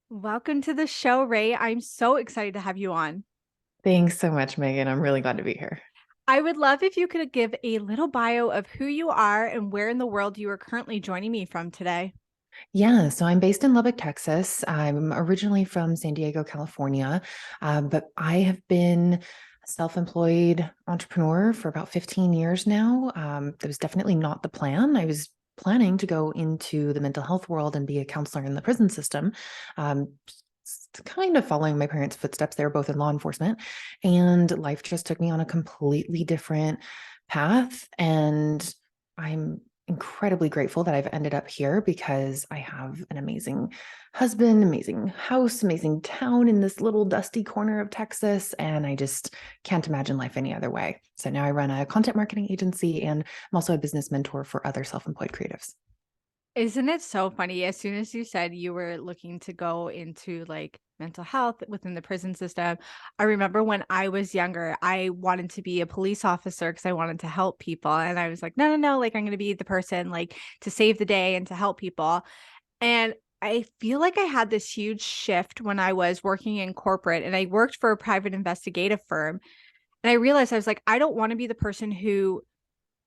Welcome to the show, Ray. I'm so excited to have you on. Thanks so much, Megan. I'm really glad to be here. I would love if you could give a little bio of who you are and where in the world you are currently joining me from today. Yeah, so I'm based in Lubbock, Texas. I'm originally from San Diego, California, but I have been a self-employed entrepreneur for about 15 years now. That was definitely not the plan. I was planning to go into the mental health world and be a counselor in the prison system. Um, Kind of following my parents' footsteps. They were both in law enforcement, and life just took me on a completely different path. And I'm incredibly grateful that I've ended up here because I have an amazing husband, amazing house, amazing town in this little dusty corner of Texas. And I just can't imagine life any other way. So now I run a content marketing agency and I'm also a business mentor for other self employed creatives. Isn't it so funny? As soon as you said you were looking to go into like mental health within the prison system, I remember when I was younger, I wanted to be a police officer because I wanted to help people. And I was like, no, no, no, like I'm going to be the person like to save the day and to help people. And I feel like I had this huge shift when I was working in corporate and I worked for a private investigative firm. And I realized I was like, I don't want to be the person who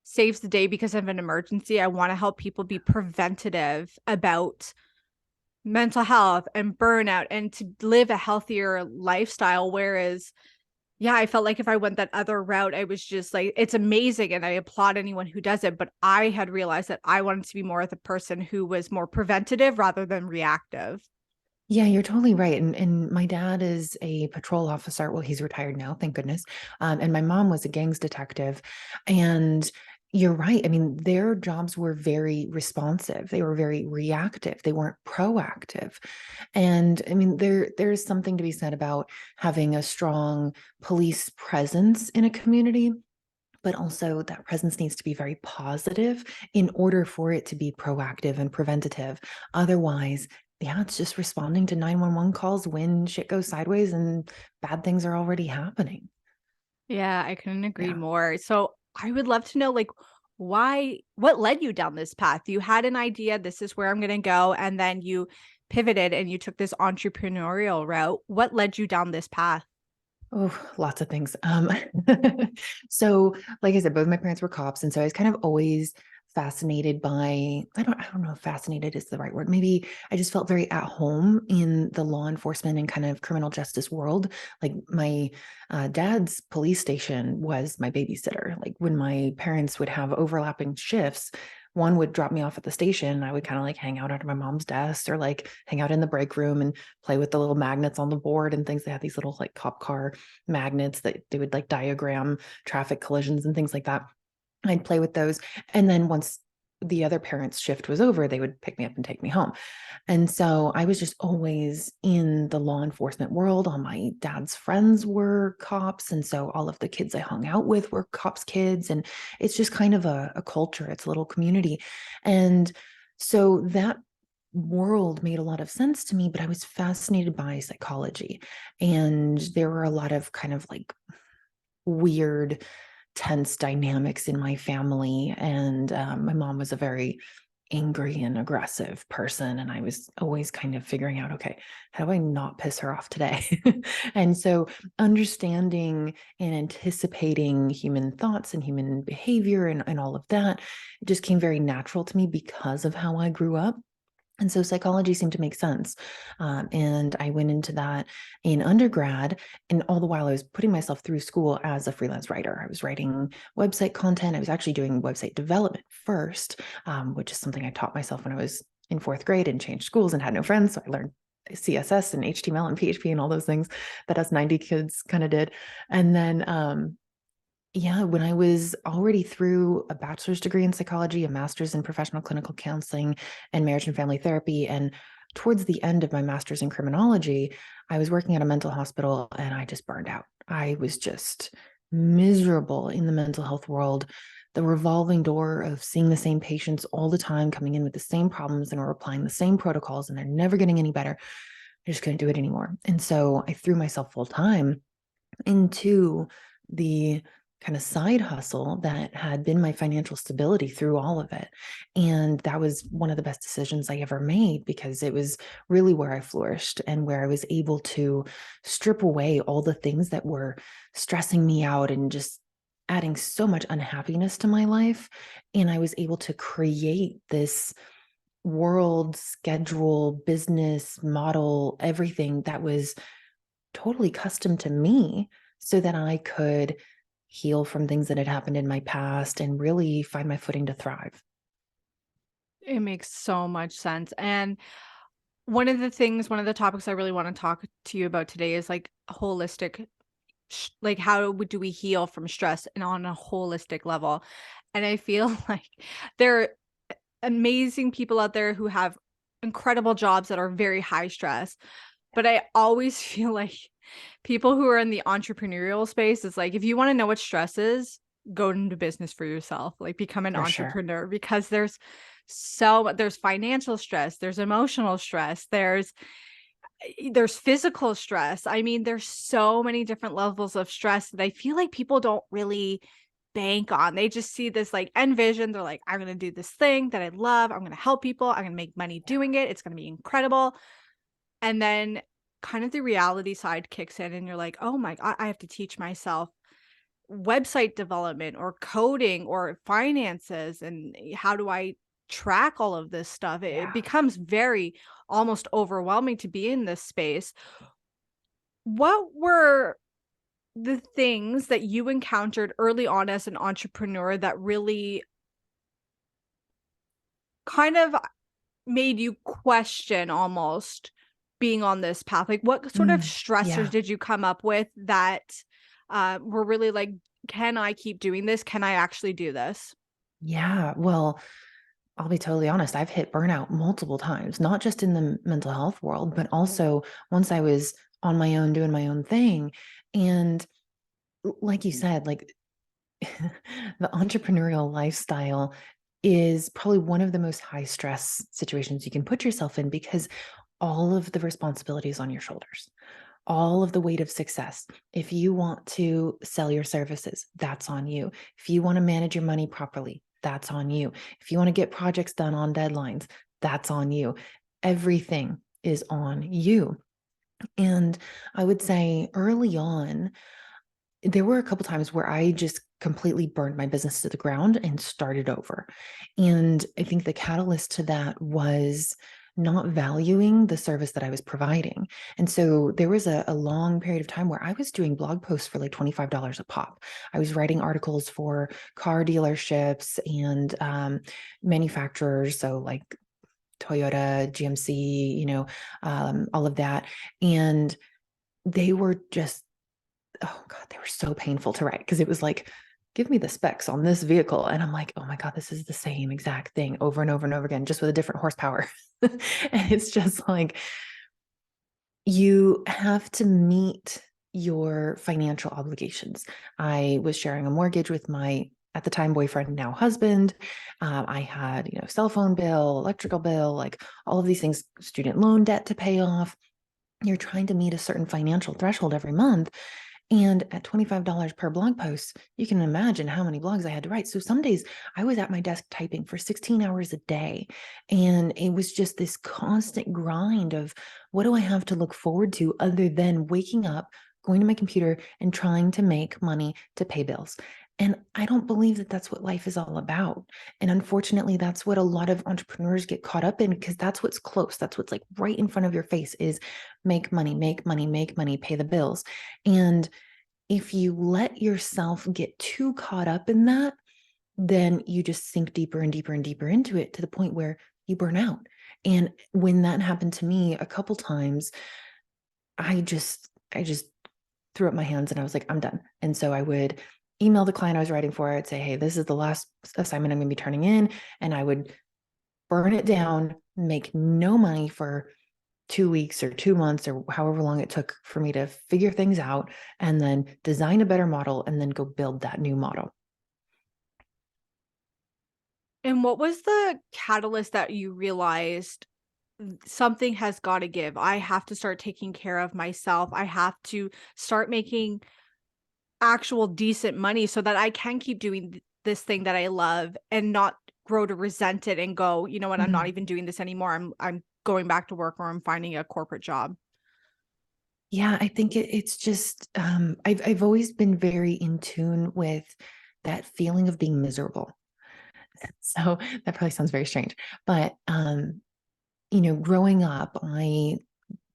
saves the day because of an emergency. I want to help people be preventative about mental health and burnout and to live a healthier lifestyle. Whereas, yeah, I felt like if I went that other route, I was just like, it's amazing and I applaud anyone who does it. But I had realized that I wanted to be more the person who was more preventative rather than reactive. Yeah, you're totally right. And my dad is a patrol officer. Well, he's retired now, thank goodness. And my mom was a gangs detective. And you're right. I mean, their jobs were very responsive. They were very reactive. They weren't proactive. And I mean, there's something to be said about having a strong police presence in a community. But also, that presence needs to be very positive in order for it to be proactive and preventative. Otherwise, yeah, it's just responding to 911 calls when shit goes sideways and bad things are already happening. Yeah, I couldn't agree Yeah. more. So I would love to know, like, what led you down this path? You had an idea, this is where I'm going to go, and then you pivoted and you took this entrepreneurial route. What led you down this path? Oh, lots of things. So like I said, both my parents were cops, and so I was kind of always fascinated by, I don't know if fascinated is the right word. Maybe I just felt very at home in the law enforcement and kind of criminal justice world. Like my dad's police station was my babysitter. Like when my parents would have overlapping shifts, one would drop me off at the station. I would kind of like hang out under my mom's desk or like hang out in the break room and play with the little magnets on the board and things. They had these little like cop car magnets that they would like diagram traffic collisions and things like that. I'd play with those. And then once the other parents' shift was over, they would pick me up and take me home. And so I was just always in the law enforcement world. All my dad's friends were cops. And so all of the kids I hung out with were cops' kids. And it's just kind of a culture, it's a little community. And so that world made a lot of sense to me, but I was fascinated by psychology. And there were a lot of kind of like weird, tense dynamics in my family. And my mom was a very angry and aggressive person. And I was always kind of figuring out, okay, how do I not piss her off today? And so understanding and anticipating human thoughts and human behavior and all of that, it just came very natural to me because of how I grew up. And so psychology seemed to make sense. And I went into that in undergrad. And all the while, I was putting myself through school as a freelance writer. I was writing website content. I was actually doing website development first, which is something I taught myself when I was in fourth grade and changed schools and had no friends. So I learned CSS and HTML and PHP and all those things that us 90 kids kind of did. And then yeah, when I was already through a bachelor's degree in psychology, a master's in professional clinical counseling and marriage and family therapy, and towards the end of my master's in criminology, I was working at a mental hospital and I just burned out. I was just miserable in the mental health world. The revolving door of seeing the same patients all the time, coming in with the same problems and we're applying the same protocols and they're never getting any better. I just couldn't do it anymore. And so I threw myself full time into the kind of side hustle that had been my financial stability through all of it. And that was one of the best decisions I ever made, because it was really where I flourished and where I was able to strip away all the things that were stressing me out and just adding so much unhappiness to my life. And I was able to create this world, schedule, business model, everything that was totally custom to me, so that I could heal from things that had happened in my past and really find my footing to thrive. It makes so much sense. And one of the topics I really want to talk to you about today is like holistic, like do we heal from stress and on a holistic level? And I feel like there are amazing people out there who have incredible jobs that are very high stress. But I always feel like people who are in the entrepreneurial space is like, if you wanna know what stress is, go into business for yourself, like, become an For sure. entrepreneur because there's financial stress, there's emotional stress, there's physical stress. I mean, there's so many different levels of stress that I feel like people don't really bank on. They just see this, like, end vision. They're like, "I'm gonna do this thing that I love. I'm gonna help people. I'm gonna make money doing it. It's gonna be incredible." And then kind of the reality side kicks in and you're like, "Oh my god, I have to teach myself website development or coding or finances, and how do I track all of this stuff?" It Yeah. becomes very almost overwhelming to be in this space. What were the things that you encountered early on as an entrepreneur that really kind of made you question almost being on this path? Like, what sort of stressors Yeah. did you come up with that, were really like, "Can I keep doing this? Can I actually do this?" Yeah. Well, I'll be totally honest. I've hit burnout multiple times, not just in the mental health world, but also once I was on my own doing my own thing. And like you said, like the entrepreneurial lifestyle is probably one of the most high stress situations you can put yourself in, because all of the responsibility is on your shoulders, all of the weight of success. If you want to sell your services, that's on you. If you want to manage your money properly, that's on you. If you want to get projects done on deadlines, that's on you. Everything is on you. And I would say early on, there were a couple times where I just completely burned my business to the ground and started over. And I think the catalyst to that was not valuing the service that I was providing. And so there was a long period of time where I was doing blog posts for like $25 a pop. I was writing articles for car dealerships and manufacturers. So like Toyota, GMC, all of that. And they were just, oh god, they were so painful to write, because it was like, give me the specs on this vehicle. And I'm like, oh my God, this is the same exact thing over and over and over again, just with a different horsepower. And it's just like, you have to meet your financial obligations. I was sharing a mortgage with my, at the time, boyfriend, now husband. I had, cell phone bill, electrical bill, like all of these things, student loan debt to pay off. You're trying to meet a certain financial threshold every month. And at $25 per blog post, you can imagine how many blogs I had to write. So some days I was at my desk typing for 16 hours a day. And it was just this constant grind of, what do I have to look forward to other than waking up, going to my computer, and trying to make money to pay bills? And I don't believe that that's what life is all about. And unfortunately, that's what a lot of entrepreneurs get caught up in, because that's what's close. That's what's like right in front of your face is make money, make money, make money, pay the bills. And if you let yourself get too caught up in that, then you just sink deeper and deeper and deeper into it, to the point where you burn out. And when that happened to me a couple times, I just threw up my hands and I was like, I'm done. And so I would email the client I was writing for. I'd say, hey, this is the last assignment I'm going to be turning in. And I would burn it down, make no money for 2 weeks or 2 months or however long it took for me to figure things out, and then design a better model and then go build that new model. And what was the catalyst that you realized, something has gotta give. I have to start taking care of myself. I have to start making actual decent money so that I can keep doing this thing that I love and not grow to resent it and go, you know what, I'm not Mhm. even doing this anymore. I'm going back to work or I'm finding a corporate job. Yeah, I think it's just I've always been very in tune with that feeling of being miserable. So that probably sounds very strange, but growing up, I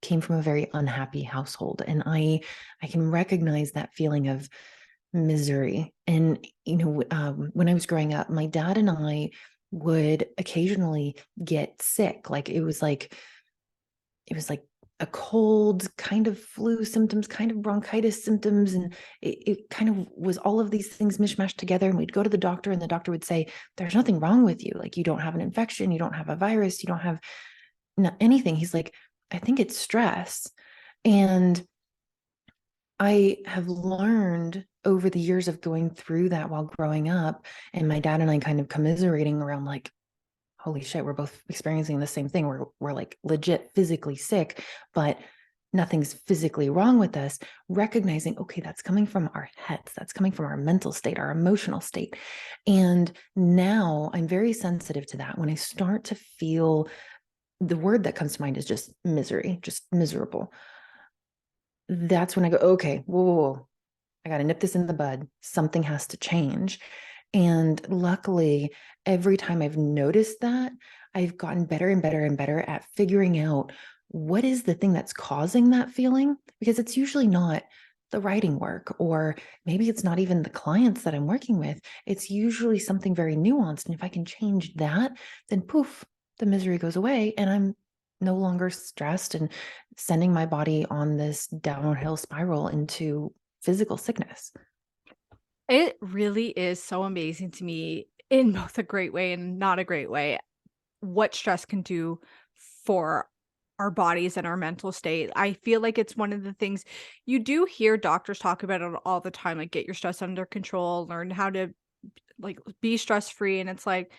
came from a very unhappy household, and I can recognize that feeling of misery. And when I was growing up, my dad and I would occasionally get sick. Like it was like a cold, kind of flu symptoms, kind of bronchitis symptoms. And it kind of was all of these things mishmashed together. And we'd go to the doctor, and the doctor would say, "There's nothing wrong with you. Like, you don't have an infection, you don't have a virus, you don't have anything." He's like, "I think it's stress." And I have learned over the years of going through that while growing up, and my dad and I kind of commiserating around, like, holy shit, we're both experiencing the same thing. We're like legit physically sick, but nothing's physically wrong with us. Recognizing, okay, that's coming from our heads, that's coming from our mental state, our emotional state. And now I'm very sensitive to that. When I start to feel, the word that comes to mind is just misery, just miserable. That's when I go, okay, whoa, whoa, whoa. I got to nip this in the bud. Something has to change. And luckily, every time I've noticed that, I've gotten better and better and better at figuring out what is the thing that's causing that feeling, because it's usually not the writing work, or maybe it's not even the clients that I'm working with. It's usually something very nuanced. And if I can change that, then poof, the misery goes away, and I'm no longer stressed and sending my body on this downhill spiral into physical sickness. It really is so amazing to me in both a great way and not a great way what stress can do for our bodies and our mental state. I feel like it's one of the things you do hear doctors talk about it all the time, like get your stress under control, learn how to like be stress free. And it's like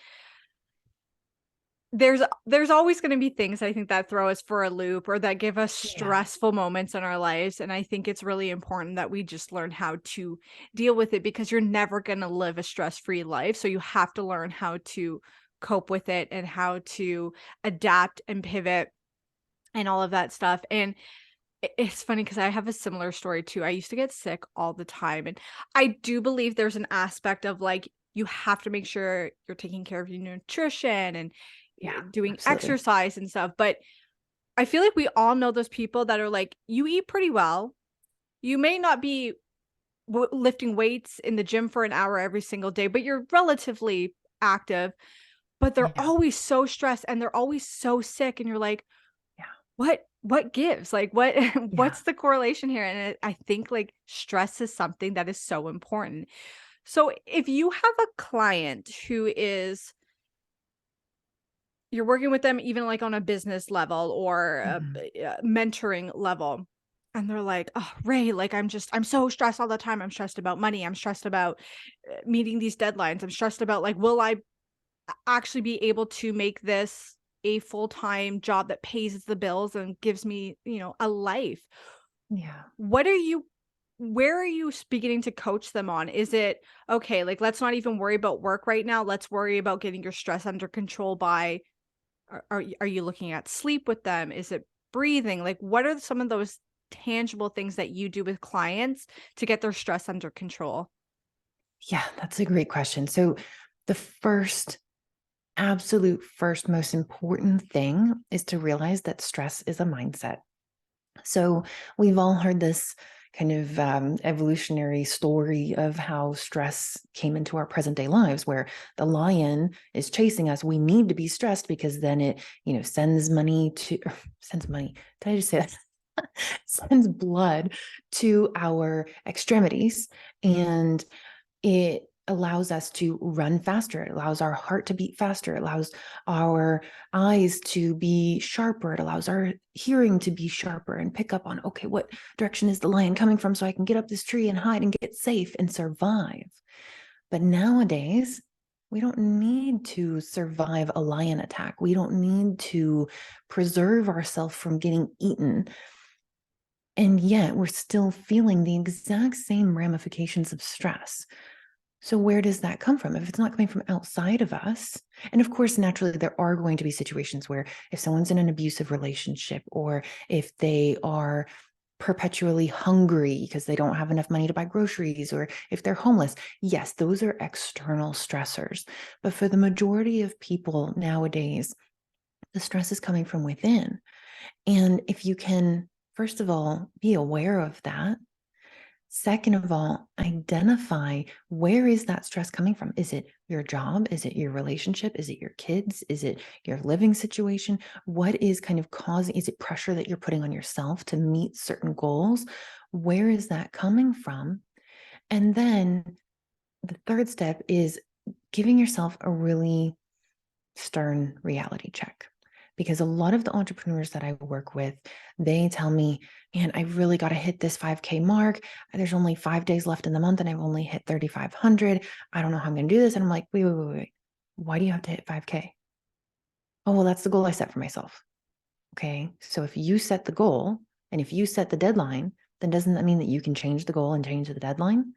there's always gonna be things I think that throw us for a loop or that give us Yeah. stressful moments in our lives, and I think it's really important that we just learn how to deal with it because you're never gonna live a stress-free life, so you have to learn how to cope with it and how to adapt and pivot and all of that stuff, and it's funny because I have a similar story too. I used to get sick all the time, and I do believe there's an aspect of, like, you have to make sure you're taking care of your nutrition and, Yeah, doing absolutely. exercise and stuff, but I feel like we all know those people that are like, you eat pretty well, you may not be lifting weights in the gym for an hour every single day, but you're relatively active, but they're Yeah. always so stressed and they're always so sick, and you're like, Yeah. what gives? Like, what Yeah. what's the correlation here? And I think, like, stress is something that is so important. So, if you have a client who is you're working with them even, like, on a business level or a Mhm. mentoring level, and they're like, "Oh, Ray, like, I'm so stressed all the time. I'm stressed about money. I'm stressed about, meeting these deadlines. I'm stressed about, like, will I actually be able to make this a full-time job that pays the bills and gives me, a life." Yeah. What are you where are you beginning to coach them on? Is it, "Okay, like, let's not even worry about work right now. Let's worry about getting your stress under control by" are you looking at sleep with them? Is it breathing? Like, what are some of those tangible things that you do with clients to get their stress under control? Yeah, that's a great question. So the first, absolute first most important thing is to realize that stress is a mindset. So we've all heard this kind of evolutionary story of how stress came into our present day lives, where the lion is chasing us. We need to be stressed because then it, sends money to sends money. Did I just say that? Sends blood to our extremities, and it allows us to run faster. It allows our heart to beat faster. It allows our eyes to be sharper. It allows our hearing to be sharper and pick up on, okay, what direction is the lion coming from, so I can get up this tree and hide and get safe and survive. But nowadays, we don't need to survive a lion attack. We don't need to preserve ourselves from getting eaten. And yet we're still feeling the exact same ramifications of stress. So where does that come from? If it's not coming from outside of us, and of course, naturally, there are going to be situations where if someone's in an abusive relationship, or if they are perpetually hungry because they don't have enough money to buy groceries, or if they're homeless, yes, those are external stressors. But for the majority of people nowadays, the stress is coming from within. And if you can, first of all, be aware of that. Second of all, identify, where is that stress coming from? Is it your job? Is it your relationship? Is it your kids? Is it your living situation? What is kind of causing, is it pressure that you're putting on yourself to meet certain goals? Where is that coming from? And then the third step is giving yourself a really stern reality check. Because a lot of the entrepreneurs that I work with, they tell me, man, I really got to hit this 5K mark. There's only 5 days left in the month and I've only hit 3,500. I don't know how I'm going to do this. And I'm like, wait. Why do you have to hit 5K? Oh, well, that's the goal I set for myself. Okay. So if you set the goal and if you set the deadline, then doesn't that mean that you can change the goal and change the deadline?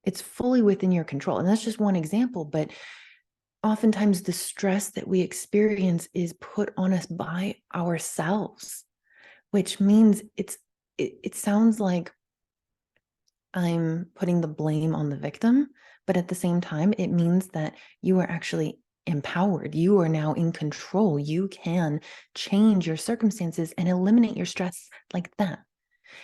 It's fully within your control. And that's just one example, but oftentimes the stress that we experience is put on us by ourselves, which means it sounds like I'm putting the blame on the victim, but at the same time, it means that you are actually empowered. You are now in control. You can change your circumstances and eliminate your stress like that.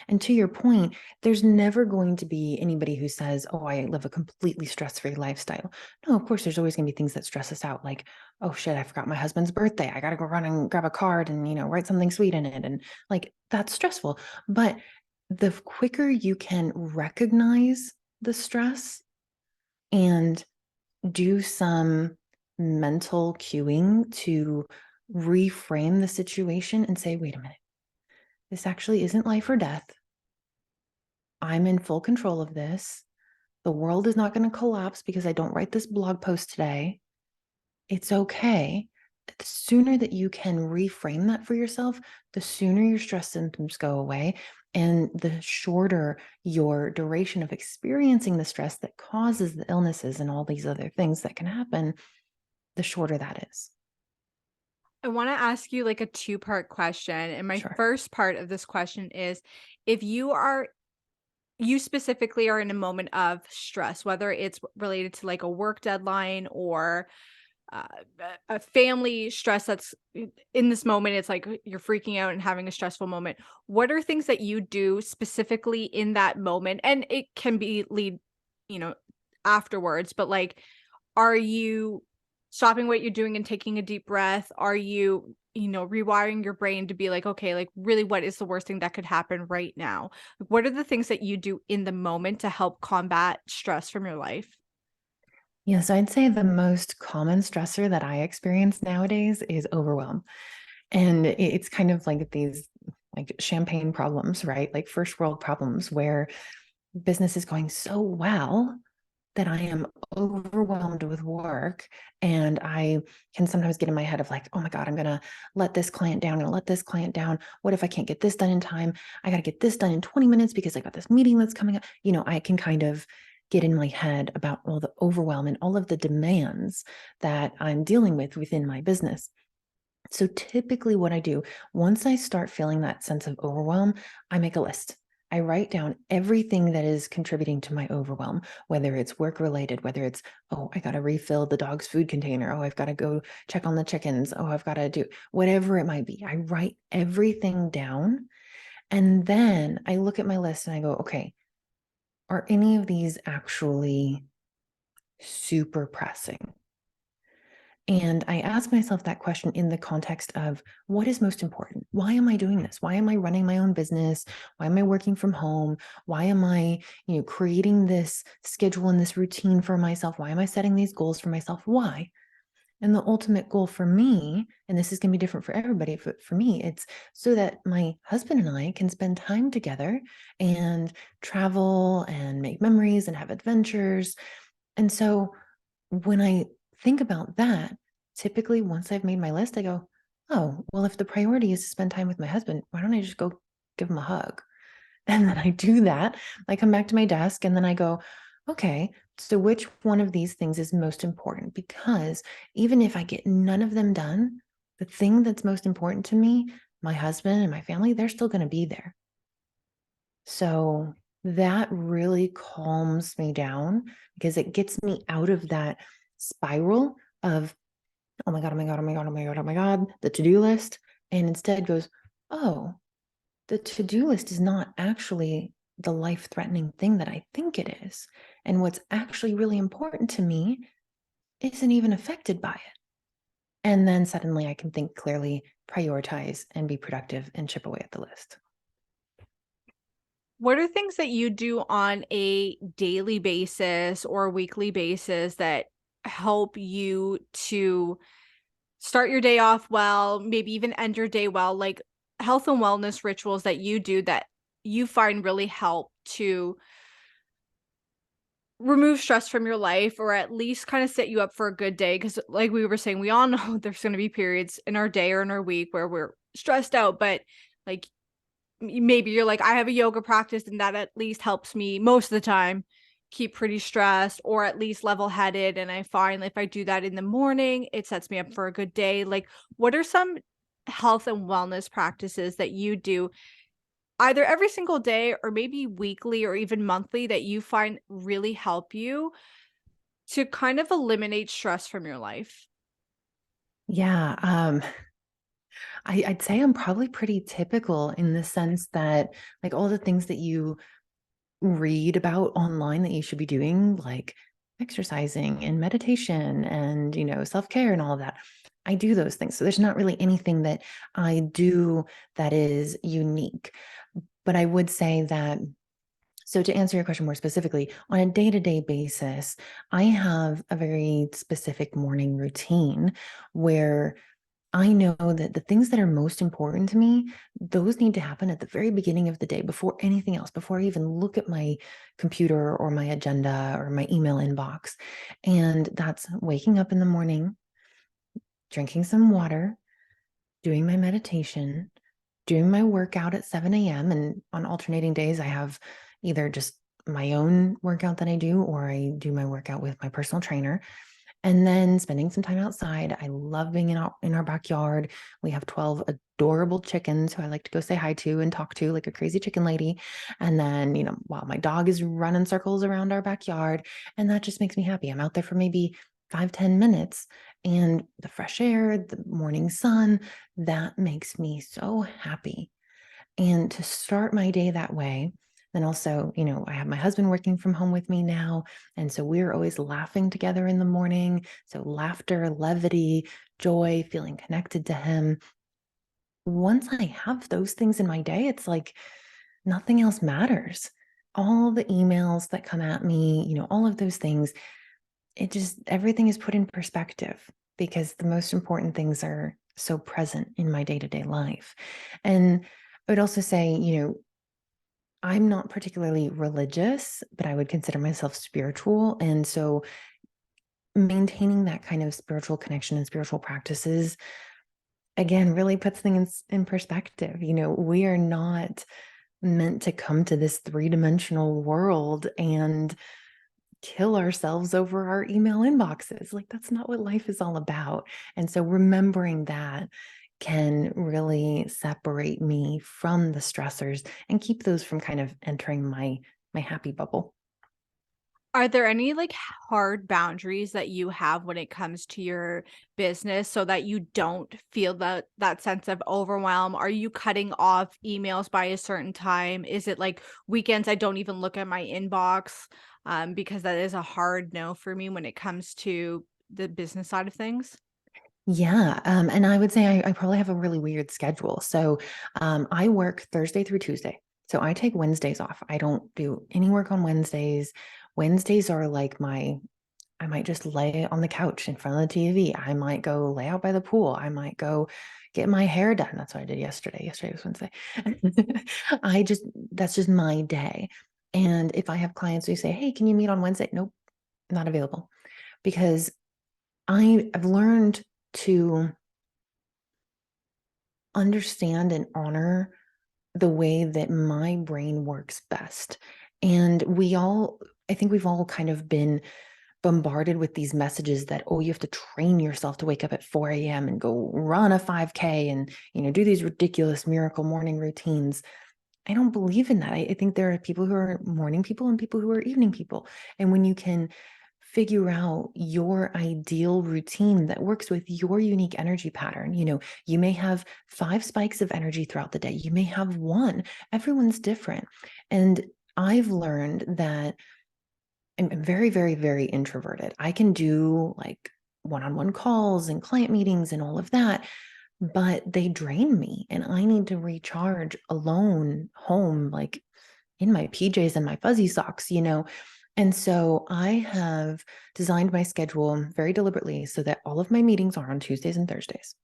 And to your point, there's never going to be anybody who says, oh, I live a completely stress-free lifestyle. No, of course, there's always going to be things that stress us out, like, oh shit, I forgot my husband's birthday. I got to go run and grab a card and, write something sweet in it. And like, that's stressful. But the quicker you can recognize the stress and do some mental cueing to reframe the situation and say, wait a minute, this actually isn't life or death. I'm in full control of this. The world is not going to collapse because I don't write this blog post today. It's okay. The sooner that you can reframe that for yourself, the sooner your stress symptoms go away and the shorter your duration of experiencing the stress that causes the illnesses and all these other things that can happen, the shorter that is. I want to ask you like a two-part question. And my Sure. first part of this question is, if you specifically are in a moment of stress, whether it's related to like a work deadline or uh, a family stress that's in this moment, it's like you're freaking out and having a stressful moment. What are things that you do specifically in that moment? And it can be you know, afterwards, but like, are you stopping what you're doing and taking a deep breath? Are you, rewiring your brain to be like, okay, like really what is the worst thing that could happen right now? Like, what are the things that you do in the moment to help combat stress from your life? Yes, I'd say the most common stressor that I experience nowadays is overwhelm. And it's kind of like these like champagne problems, right? Like first world problems where business is going so well that I am overwhelmed with work. And I can sometimes get in my head of like, oh my God, I'm going to let this client down and let this client down. What if I can't get this done in time? I got to get this done in 20 minutes because I got this meeting that's coming up. I can kind of get in my head about all the overwhelm and all of the demands that I'm dealing with within my business. So typically what I do, once I start feeling that sense of overwhelm, I make a list. I write down everything that is contributing to my overwhelm, whether it's work related, whether it's, oh, I got to refill the dog's food container. Oh, I've got to go check on the chickens. Oh, I've got to do whatever it might be. I write everything down. And then I look at my list and I go, okay, are any of these actually super pressing? And I ask myself that question in the context of what is most important? Why am I doing this? Why am I running my own business? Why am I working from home? Why am I, creating this schedule and this routine for myself? Why am I setting these goals for myself? Why? And the ultimate goal for me, and this is going to be different for everybody, but for me, it's so that my husband and I can spend time together and travel and make memories and have adventures. And so when I think about that, typically once I've made my list, I go, oh, well, if the priority is to spend time with my husband, why don't I just go give him a hug? And then I do that. I come back to my desk and then I go, okay, so which one of these things is most important? Because even if I get none of them done, the thing that's most important to me, my husband and my family, they're still going to be there. So that really calms me down because it gets me out of that spiral of, oh my God, oh my God, oh my God, oh my God, oh my God, the to-do list. And instead goes, oh, the to-do list is not actually the life-threatening thing that I think it is. And what's actually really important to me isn't even affected by it. And then suddenly I can think clearly, prioritize, and be productive and chip away at the list. What are things that you do on a daily basis or weekly basis that help you to start your day off well, maybe even end your day well, like health and wellness rituals that you do that you find really help to remove stress from your life or at least kind of set you up for a good day? Because, like we were saying, we all know there's going to be periods in our day or in our week where we're stressed out, but like maybe you're like, I have a yoga practice and that at least helps me most of the time keep pretty stressed or at least level headed. And I find if I do that in the morning, it sets me up for a good day. Like, what are some health and wellness practices that you do either every single day or maybe weekly or even monthly that you find really help you to kind of eliminate stress from your life? Yeah, I'd say I'm probably pretty typical in the sense that, like, all the things that you read about online that you should be doing, like exercising and meditation and, self-care and all of that. I do those things. So there's not really anything that I do that is unique. But I would say that, so to answer your question more specifically, on a day-to-day basis, I have a very specific morning routine where I know that the things that are most important to me, those need to happen at the very beginning of the day before anything else, before I even look at my computer or my agenda or my email inbox. And that's waking up in the morning, drinking some water, doing my meditation, doing my workout at 7 a.m. And on alternating days, I have either just my own workout that I do, or I do my workout with my personal trainer. And then spending some time outside. I love being in our backyard. We have 12 adorable chickens who I like to go say hi to and talk to like a crazy chicken lady. And then, while my dog is running circles around our backyard, and that just makes me happy. I'm out there for maybe 5-10 minutes, and the fresh air, the morning sun, that makes me so happy. And to start my day that way, then also, I have my husband working from home with me now. And so we're always laughing together in the morning. So laughter, levity, joy, feeling connected to him. Once I have those things in my day, it's like nothing else matters. All the emails that come at me, all of those things, everything is put in perspective because the most important things are so present in my day-to-day life. And I would also say, I'm not particularly religious, but I would consider myself spiritual. And so maintaining that kind of spiritual connection and spiritual practices, again, really puts things in perspective. We are not meant to come to this three-dimensional world and kill ourselves over our email inboxes. Like, that's not what life is all about. And so remembering that can really separate me from the stressors and keep those from kind of entering my happy bubble. Are there any like hard boundaries that you have when it comes to your business so that you don't feel that sense of overwhelm? Are you cutting off emails by a certain time? Is it like weekends I don't even look at my inbox? Because that is a hard no for me when it comes to the business side of things. Yeah. And I would say I probably have a really weird schedule. So I work Thursday through Tuesday. So I take Wednesdays off. I don't do any work on Wednesdays. Wednesdays are like I might just lay on the couch in front of the TV. I might go lay out by the pool. I might go get my hair done. That's what I did yesterday. Yesterday was Wednesday. That's just my day. And if I have clients who say, hey, can you meet on Wednesday? Nope, not available. Because I've learned to understand and honor the way that my brain works best. And I think we've all kind of been bombarded with these messages that, oh, you have to train yourself to wake up at 4 a.m. and go run a 5K and, do these ridiculous miracle morning routines. I don't believe in that. I think there are people who are morning people and people who are evening people. And when you can figure out your ideal routine that works with your unique energy pattern, you may have 5 spikes of energy throughout the day. You may have one. Everyone's different. And I've learned that I'm very, very, very introverted. I can do like one-on-one calls and client meetings and all of that, but they drain me and I need to recharge alone home, like in my PJs and my fuzzy socks. And so I have designed my schedule very deliberately so that all of my meetings are on Tuesdays and Thursdays.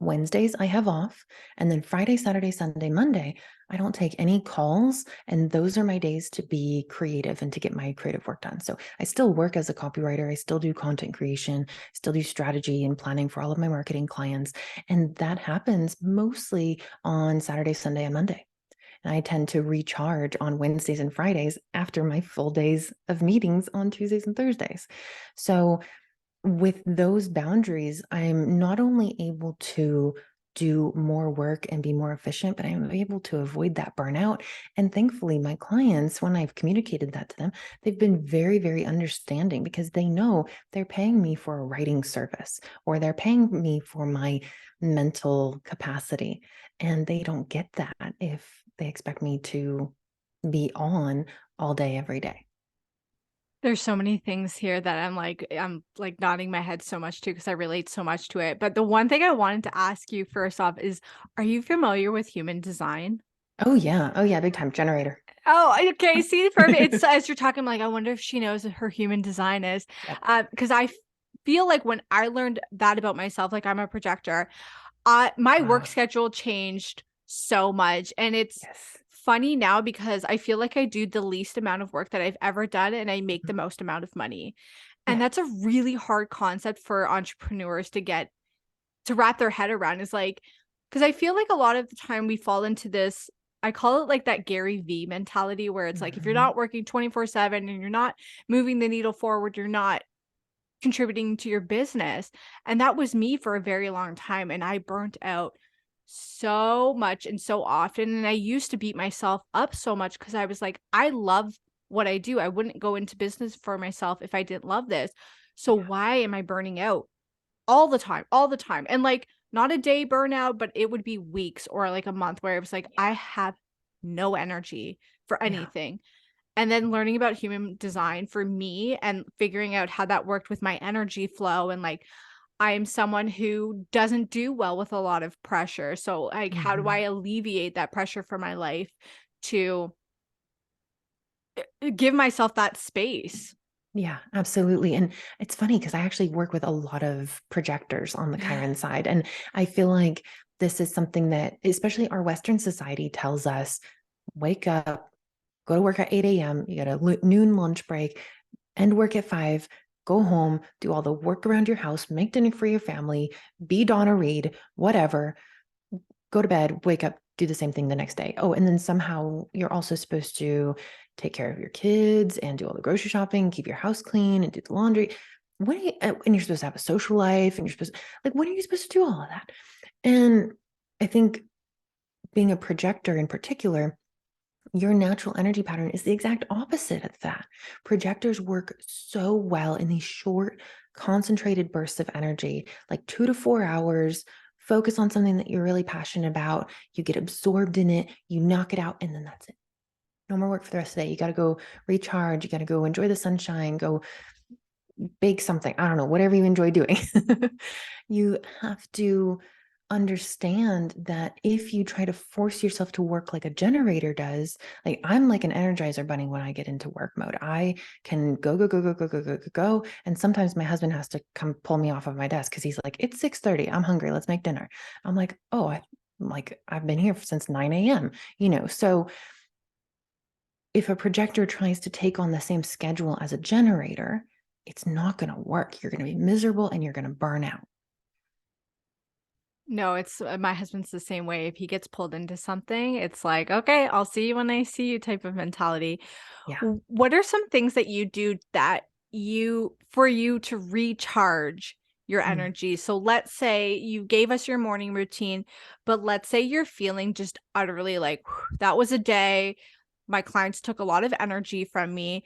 Wednesdays I have off, and then Friday, Saturday, Sunday, Monday, I don't take any calls. And those are my days to be creative and to get my creative work done. So I still work as a copywriter. I still do content creation, still do strategy and planning for all of my marketing clients. And that happens mostly on Saturday, Sunday, and Monday. And I tend to recharge on Wednesdays and Fridays after my full days of meetings on Tuesdays and Thursdays. So with those boundaries, I'm not only able to do more work and be more efficient, but I'm able to avoid that burnout. And thankfully, my clients, when I've communicated that to them, they've been very, very understanding because they know they're paying me for a writing service or they're paying me for my mental capacity. And they don't get that if they expect me to be on all day, every day. There's so many things here that I'm like nodding my head so much to because I relate so much to it. But the one thing I wanted to ask you first off is, are you familiar with human design? Oh, yeah. Oh, yeah. Big time generator. Oh, okay. See, perfect. It's as you're talking, I'm like, I wonder if she knows what her human design is. Yep. Because feel like when I learned that about myself, like I'm a projector, my work Wow. schedule changed so much. And it's Yes. funny now because I feel like I do the least amount of work that I've ever done and I make Mhm. the most amount of money. And Yeah. that's a really hard concept for entrepreneurs to wrap their head around is like, because I feel like a lot of the time we fall into this, I call it like that Gary V mentality where it's like, if you're Mhm. not working 24/7 and you're not moving the needle forward, you're not contributing to your business. And that was me for a very long time. And I burnt out so much and so often. And I used to beat myself up so much because I was like, I love what I do. I wouldn't go into business for myself if I didn't love this. So Yeah. why am I burning out all the time? All the time. And like not a day burnout, but it would be weeks or like a month where it was like, I Yeah. have no energy for Yeah. anything. And then learning about human design for me and figuring out how that worked with my energy flow and like I am someone who doesn't do well with a lot of pressure. So like how do I Mhm. alleviate that pressure for my life to give myself that space? Yeah, absolutely. And it's funny because I actually work with a lot of projectors on the Chiron side. And I feel like this is something that, especially our Western society, tells us wake up, go to work at 8 a.m., you get a noon lunch break, end work at 5, go home, do all the work around your house, make dinner for your family, be Donna Reed, whatever, go to bed, wake up, do the same thing the next day. Oh, and then somehow you're also supposed to take care of your kids and do all the grocery shopping, keep your house clean and do the laundry. And you're supposed to have a social life and you're supposed like, when are you supposed to do all of that? And I think being a projector in particular, your natural energy pattern is the exact opposite of that. Projectors work so well in these short, concentrated bursts of energy, like 2 to 4 hours. Focus on something that you're really passionate about. You get absorbed in it, you knock it out, and then that's it. No more work for the rest of the day. You got to go recharge. You got to go enjoy the sunshine, go bake something. I don't know, whatever you enjoy doing. You have to understand that if you try to force yourself to work like a generator does, like I'm like an energizer bunny when I get into work mode. I can go, go, go, go, go, go, go, go, go. And sometimes my husband has to come pull me off of my desk because he's like, it's 6:30. I'm hungry. Let's make dinner. I'm like, oh, I've been here since 9 a.m. So if a projector tries to take on the same schedule as a generator, it's not going to work. You're going to be miserable and you're going to burn out. No, it's my husband's the same way. If he gets pulled into something, it's like, "Okay, I'll see you when I see you," type of mentality. Yeah. What are some things that you do that you to recharge your Mm. energy? So let's say you gave us your morning routine, but let's say you're feeling just utterly like, "That was a day. My clients took a lot of energy from me."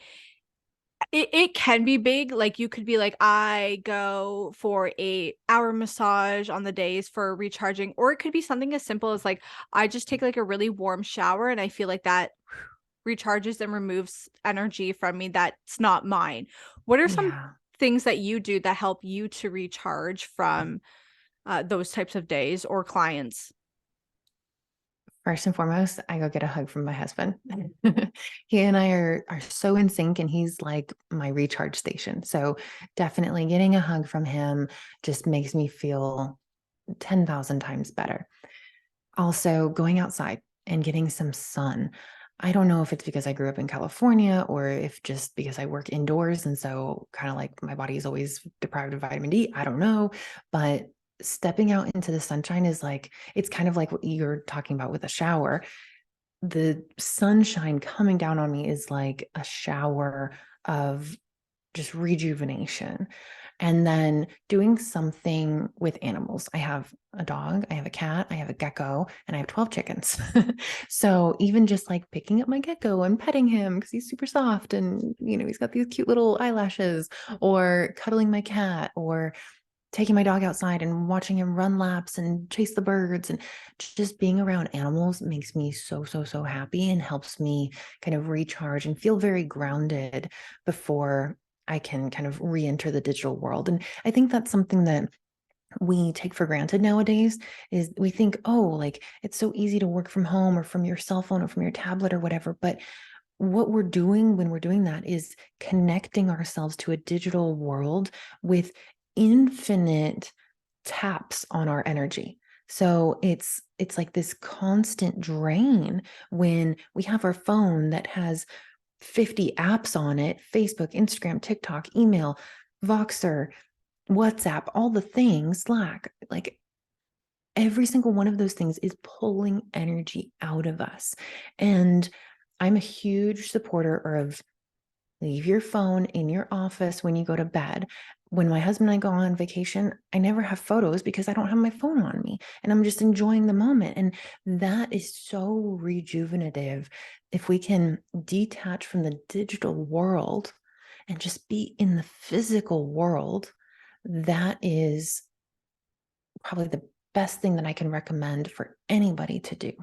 It can be big, like, you could be like, "I go for a hour massage on the days for recharging," or it could be something as simple as, like, I just take, like, a really warm shower, and I feel like that recharges and removes energy from me that's not mine. What are some Yeah. things that you do that help you to recharge from, those types of days or clients? First and foremost, I go get a hug from my husband. He and I are so in sync, and he's like my recharge station. So definitely getting a hug from him just makes me feel 10,000 times better. Also, going outside and getting some sun. I don't know if it's because I grew up in California or if just because I work indoors. And so, kind of like my body is always deprived of vitamin D. I don't know. But stepping out into the sunshine is like, it's kind of like what you're talking about with a shower. The sunshine coming down on me is like a shower of just rejuvenation. And then doing something with animals. I have a dog, I have a cat, I have a gecko, and I have 12 chickens. So even just like picking up my gecko and petting him because he's super soft and, he's got these cute little eyelashes, or cuddling my cat, or taking my dog outside and watching him run laps and chase the birds, and just being around animals makes me so, so, so happy and helps me kind of recharge and feel very grounded before I can kind of re-enter the digital world. And I think that's something that we take for granted nowadays, is we think, oh, like it's so easy to work from home or from your cell phone or from your tablet or whatever. But what we're doing when we're doing that is connecting ourselves to a digital world with infinite taps on our energy. So it's like this constant drain when we have our phone that has 50 apps on it: Facebook, Instagram, TikTok, email, Voxer, WhatsApp, all the things, Slack. Like every single one of those things is pulling energy out of us. And I'm a huge supporter of leave your phone in your office when you go to bed. When my husband and I go on vacation, I never have photos because I don't have my phone on me and I'm just enjoying the moment. And that is so rejuvenative. If we can detach from the digital world and just be in the physical world, that is probably the best thing that I can recommend for anybody to do.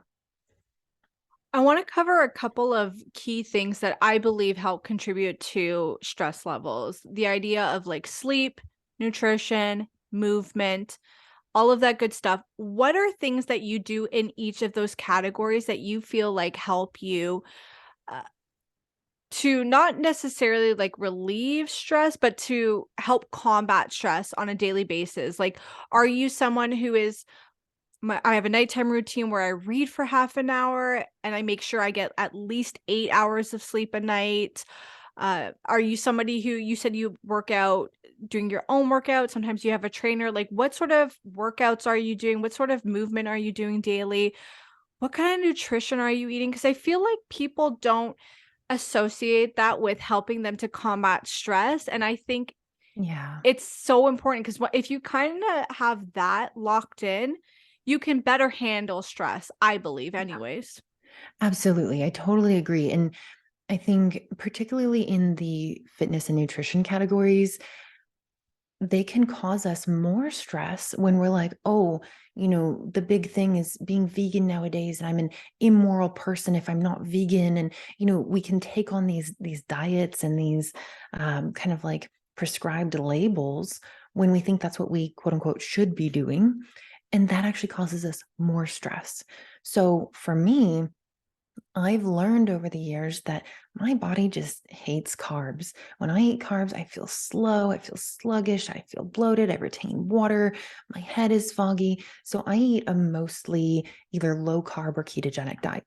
I want to cover a couple of key things that I believe help contribute to stress levels. The idea of like sleep, nutrition, movement, all of that good stuff. What are things that you do in each of those categories that you feel like help you uh, to not necessarily like relieve stress, but to help combat stress on a daily basis? Like, are you someone who is I have a nighttime routine where I read for half an hour and I make sure I get at least 8 hours of sleep a night. Are you somebody who you said you work out doing your own workout? Sometimes you have a trainer. Like, what sort of workouts are you doing? What sort of movement are you doing daily? What kind of nutrition are you eating? Because I feel like people don't associate that with helping them to combat stress. And I think Yeah. it's so important because if you kinda have that locked in, you can better handle stress, I believe Yeah. anyways. Absolutely. I totally agree. And I think, particularly in the fitness and nutrition categories, they can cause us more stress when we're like, oh, the big thing is being vegan nowadays, and I'm an immoral person if I'm not vegan. And, we can take on these diets and these kind of like prescribed labels when we think that's what we quote unquote should be doing. And that actually causes us more stress. So for me, I've learned over the years that my body just hates carbs. When I eat carbs, I feel slow, I feel sluggish, I feel bloated, I retain water, my head is foggy. So I eat a mostly either low carb or ketogenic diet.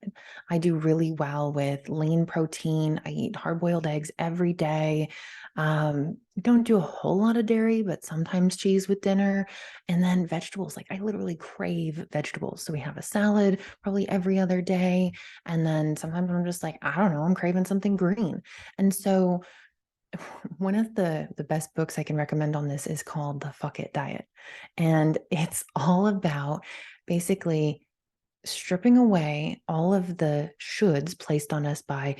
I do really well with lean protein. I eat hard boiled eggs every day. Don't do a whole lot of dairy, but sometimes cheese with dinner. And then vegetables, like I literally crave vegetables. So we have a salad probably every other day. And then sometimes I'm just like, I don't know, I'm craving something green. And so one of the best books I can recommend on this is called The Fuck It Diet. And it's all about basically stripping away all of the shoulds placed on us by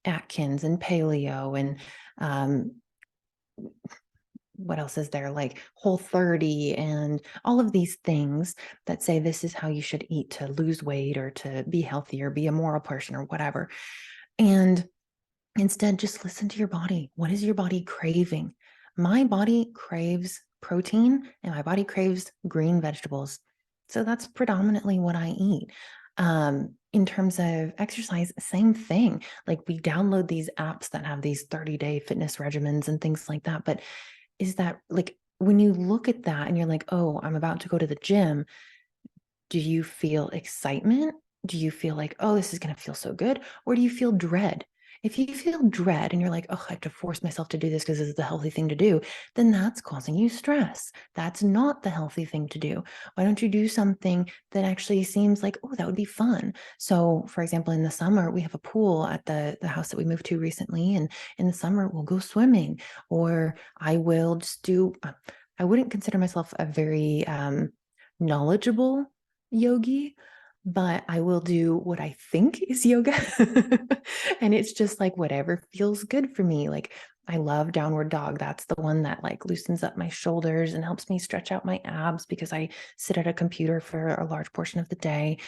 Atkins and paleo and um, what else is there, like Whole30 and all of these things that say this is how you should eat to lose weight or to be healthy or be a moral person or whatever. And instead, just listen to your body. What is your body craving? My body craves protein and my body craves green vegetables. So that's predominantly what I eat. In terms of exercise, same thing. Like we download these apps that have these 30-day fitness regimens and things like that. But is that like when you look at that and you're like, oh, I'm about to go to the gym, do you feel excitement? Do you feel like, oh, this is going to feel so good? Or do you feel dread? If you feel dread and you're like, oh, I have to force myself to do this because this is the healthy thing to do, then that's causing you stress. That's not the healthy thing to do. Why don't you do something that actually seems like, oh, that would be fun? So, for example, in the summer, we have a pool at the house that we moved to recently. And in the summer, we'll go swimming, or I will just do, I wouldn't consider myself a very knowledgeable yogi, but I will do what I think is yoga. And it's just like whatever feels good for me. Like I love downward dog. That's the one that like loosens up my shoulders and helps me stretch out my abs because I sit at a computer for a large portion of the day.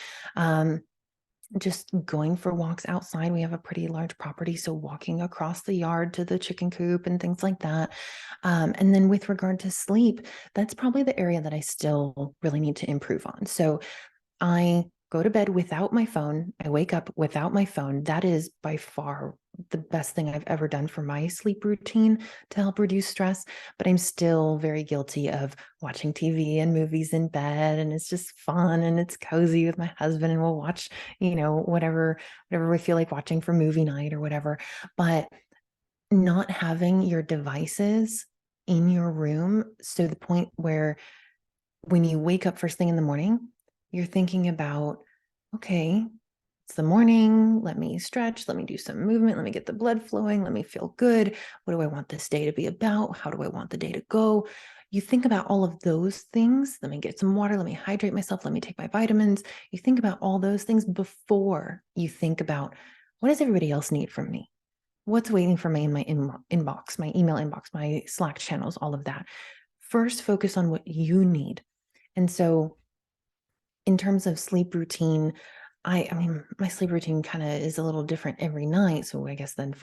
Just going for walks outside. We have a pretty large property, so walking across the yard to the chicken coop and things like that. And then with regard to sleep, that's probably the area that I still really need to improve on. So I go to bed without my phone. I wake up without my phone. That is by far the best thing I've ever done for my sleep routine to help reduce stress. But I'm still very guilty of watching TV and movies in bed. And it's just fun and it's cozy with my husband. And we'll watch, whatever we feel like watching for movie night or whatever. But not having your devices in your room. So the point where when you wake up first thing in the morning, you're thinking about, okay, it's the morning. Let me stretch. Let me do some movement. Let me get the blood flowing. Let me feel good. What do I want this day to be about? How do I want the day to go? You think about all of those things. Let me get some water. Let me hydrate myself. Let me take my vitamins. You think about all those things before you think about what does everybody else need from me? What's waiting for me in my inbox, my email inbox, my Slack channels, all of that. First, focus on what you need. And so in terms of sleep routine, I mean, my sleep routine kind of is a little different every night. So I guess then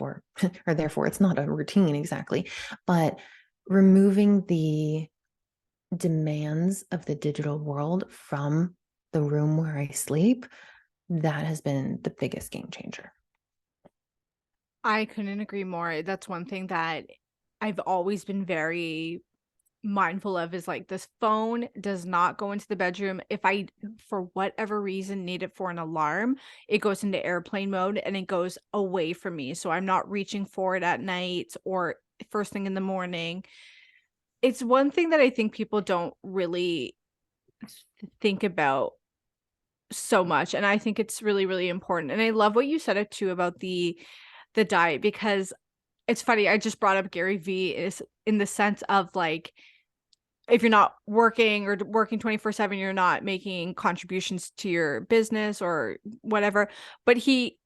therefore, it's not a routine exactly, but removing the demands of the digital world from the room where I sleep, that has been the biggest game changer. I couldn't agree more. That's one thing that I've always been very mindful of is like this phone does not go into the bedroom. If I, for whatever reason, need it for an alarm, it goes into airplane mode and it goes away from me. So I'm not reaching for it at night or first thing in the morning. It's one thing that I think people don't really think about so much. And I think it's really, really important. And I love what you said it too about the diet because it's funny. I just brought up Gary Vee is in the sense of like if you're not working or working 24/7, you're not making contributions to your business or whatever. But he,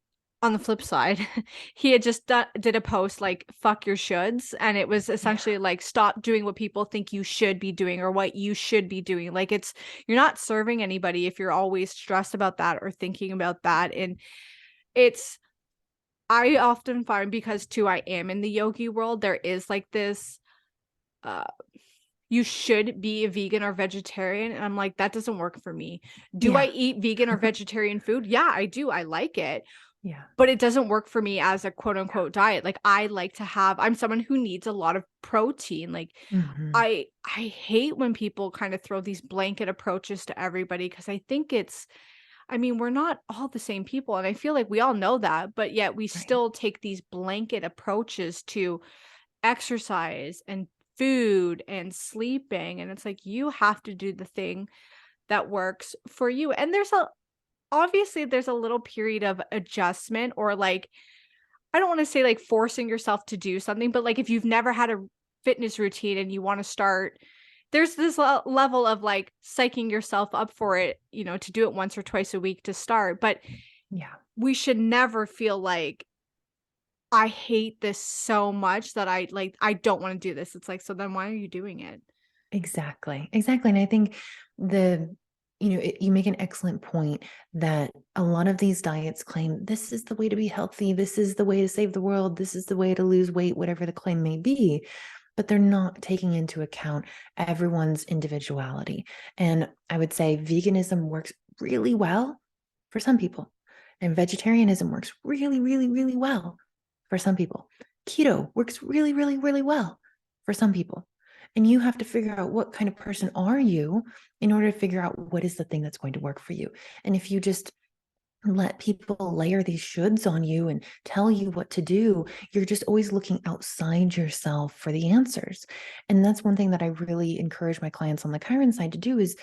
on the flip side, he had just did a post like "fuck your shoulds," and it was essentially like stop doing what people think you should be doing or what you should be doing. Like it's you're not serving anybody if you're always stressed about that or thinking about that. And it's I often find because too I am in the yogi world, there is like this. Uh, you should be a vegan or vegetarian. And I'm like, that doesn't work for me. Do I Yeah. eat vegan or vegetarian food? Yeah, I do. I like it. Yeah. but it doesn't work for me as a quote unquote diet. Like I like to have I'm someone who needs a lot of protein. Like Mhm. I hate when people kind of throw these blanket approaches to everybody because I think it's I mean, we're not all the same people and I feel like we all know that, but yet we Right. still take these blanket approaches to exercise and food and sleeping and it's like you have to do the thing that works for you. And there's a obviously there's a little period of adjustment or like I don't want to say like forcing yourself to do something, but like if you've never had a fitness routine and you want to start, there's this level of like psyching yourself up for it, you know, to do it once or twice a week to start. But Yeah. we should never feel like I hate this so much that I don't want to do this. It's like, so then why are you doing it? Exactly. Exactly. And I think the, you make an excellent point that a lot of these diets claim this is the way to be healthy. This is the way to save the world. This is the way to lose weight, whatever the claim may be. But they're not taking into account everyone's individuality. And I would say veganism works really well for some people, and vegetarianism works really, really, really well for some people. Keto works really, really, really well for some people. And you have to figure out what kind of person are you in order to figure out what is the thing that's going to work for you. And if you just let people layer these shoulds on you and tell you what to do, you're just always looking outside yourself for the answers. And that's one thing that I really encourage my clients on the Chiron side to do is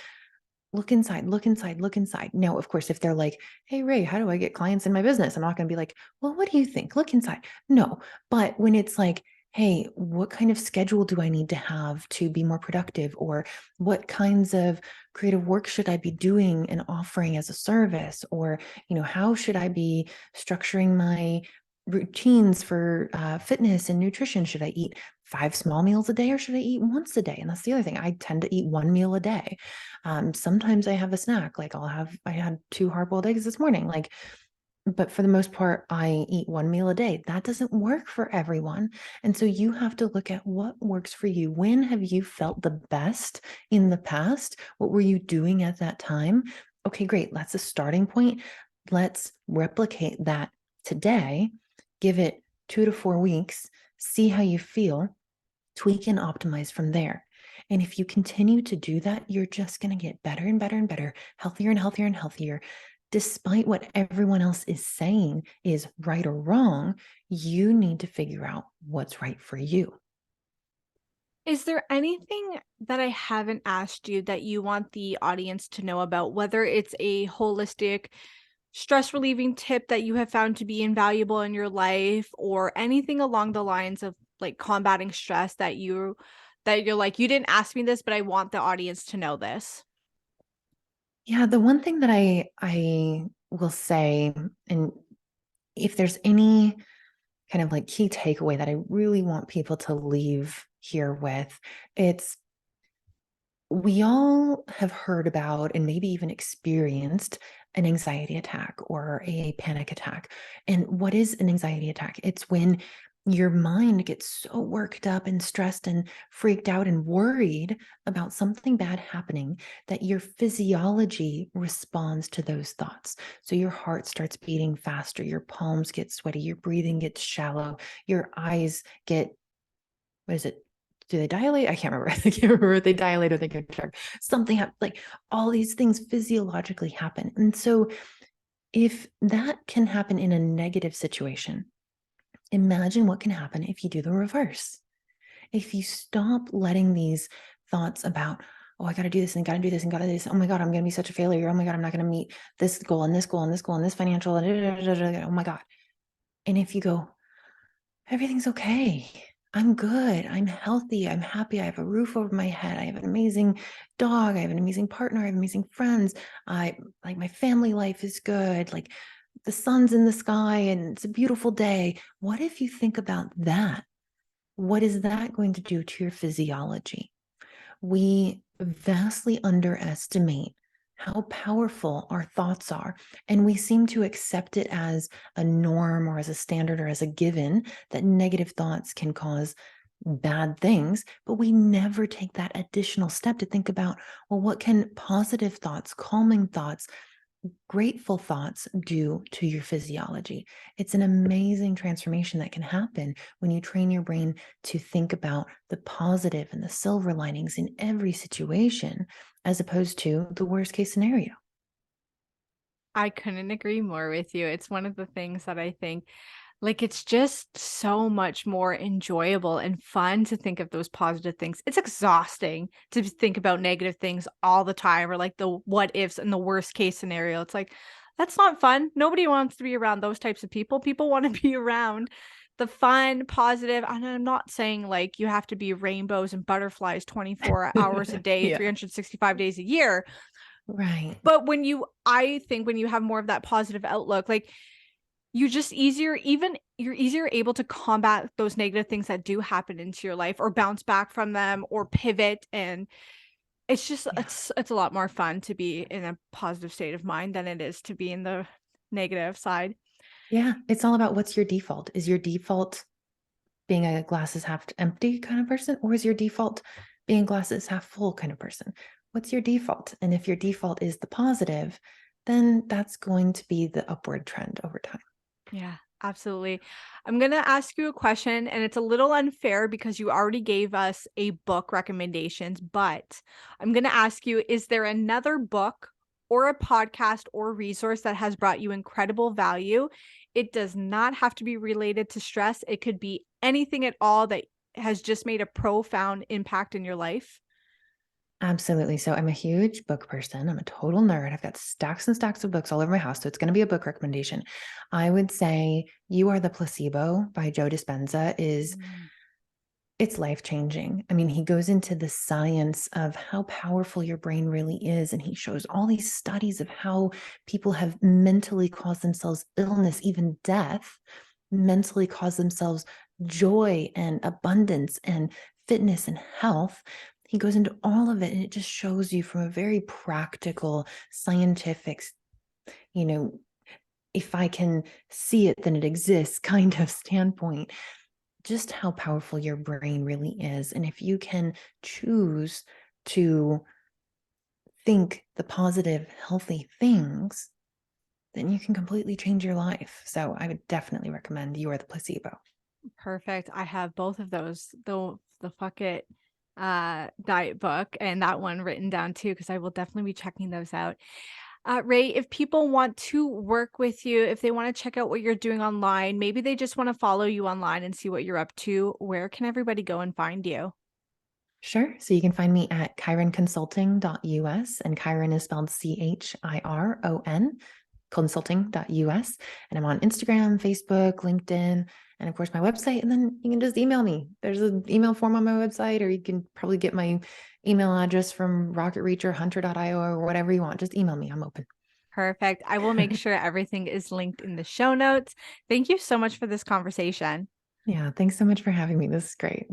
look inside, look inside, look inside. Now, of course, if they're like, hey, Ray, how do I get clients in my business? I'm not going to be like, well, what do you think? Look inside. No. But when it's like, hey, what kind of schedule do I need to have to be more productive? Or what kinds of creative work should I be doing and offering as a service? Or, how should I be structuring my routines for fitness and nutrition? Should I eat 5 small meals a day or should I eat once a day? And that's the other thing. I tend to eat one meal a day. Sometimes I have a snack, like I had 2 hard-boiled eggs this morning, like, but for the most part, I eat one meal a day. That doesn't work for everyone. And so you have to look at what works for you. When have you felt the best in the past? What were you doing at that time? Okay, great. That's a starting point. Let's replicate that today. Give it 2 to 4 weeks, see how you feel, tweak and optimize from there. And if you continue to do that, you're just going to get better and better and better, healthier and healthier and healthier. Despite what everyone else is saying is right or wrong, you need to figure out what's right for you. Is there anything that I haven't asked you that you want the audience to know about, whether it's a holistic stress relieving tip that you have found to be invaluable in your life or anything along the lines of like combating stress that you're like, you didn't ask me this, but I want the audience to know this? Yeah, the one thing that I will say, and if there's any kind of like key takeaway that I really want people to leave here with, it's we all have heard about and maybe even experienced an anxiety attack or a panic attack. And what is an anxiety attack? It's when your mind gets so worked up and stressed and freaked out and worried about something bad happening that your physiology responds to those thoughts. So your heart starts beating faster, your palms get sweaty, your breathing gets shallow, your eyes get, what is it? Do they dilate? I can't remember. I can't remember if they dilate or they get dark. Something happens, like all these things physiologically happen. And so if that can happen in a negative situation, imagine what can happen if you do the reverse. If you stop letting these thoughts about, oh, I got to do this and got to do this and got to do this. Oh my God, I'm going to be such a failure. Oh my God, I'm not going to meet this goal and this goal and this goal and this financial. Oh my God. And if you go, everything's okay. I'm good. I'm healthy. I'm happy. I have a roof over my head. I have an amazing dog. I have an amazing partner. I have amazing friends. I like my family life is good. Like the sun's in the sky and it's a beautiful day. What if you think about that? What is that going to do to your physiology? We vastly underestimate how powerful our thoughts are. And we seem to accept it as a norm or as a standard or as a given that negative thoughts can cause bad things, but we never take that additional step to think about, well, what can positive thoughts, calming thoughts, grateful thoughts do to your physiology. It's an amazing transformation that can happen when you train your brain to think about the positive and the silver linings in every situation, as opposed to the worst case scenario. I couldn't agree more with you. It's one of the things that I think like, it's just so much more enjoyable and fun to think of those positive things. It's exhausting to think about negative things all the time or like the what ifs and the worst case scenario. It's like, that's not fun. Nobody wants to be around those types of people. People want to be around the fun, positive. And I'm not saying like you have to be rainbows and butterflies 24 hours a day, Yeah. 365 days a year. Right. But I think when you have more of that positive outlook, like you just easier even you're easier able to combat those negative things that do happen into your life or bounce back from them or pivot, and it's just Yeah. it's a lot more fun to be in a positive state of mind than it is to be in the negative side. Yeah. It's all about what's your default. Is your default being a glasses half empty kind of person, or is your default being glasses half full kind of person? What's your default? And if your default is the positive, then that's going to be the upward trend over time. Yeah, absolutely. I'm going to ask you a question, and it's a little unfair because you already gave us a book recommendations, but I'm going to ask you, is there another book or a podcast or resource that has brought you incredible value? It does not have to be related to stress. It could be anything at all that has just made a profound impact in your life. Absolutely. So I'm a huge book person. I'm a total nerd. I've got stacks and stacks of books all over my house. So it's going to be a book recommendation. I would say You Are the Placebo by Joe Dispenza is Mm. it's life-changing. I mean, he goes into the science of how powerful your brain really is, and he shows all these studies of how people have mentally caused themselves illness, even death, mentally caused themselves joy and abundance and fitness and health. He goes into all of it, and it just shows you from a very practical, scientific, you know, if I can see it, then it exists kind of standpoint, just how powerful your brain really is. And if you can choose to think the positive, healthy things, then you can completely change your life. So I would definitely recommend You Are the Placebo. Perfect. I have both of those, the Fuck It diet book and that one written down too, because I will definitely be checking those out. Ray, if people want to work with you, if they want to check out what you're doing online, maybe they just want to follow you online and see what you're up to, where can everybody go and find you? Sure. So you can find me at chironconsulting.us, and Chiron is spelled Chiron, consulting.us. And I'm on Instagram, Facebook, LinkedIn, and of course my website. And then you can just email me. There's an email form on my website, or you can probably get my email address from Rocket Reach or Hunter.io or whatever you want. Just email me. I'm open. Perfect. I will make sure everything is linked in the show notes. Thank you so much for this conversation. Yeah. Thanks so much for having me. This is great.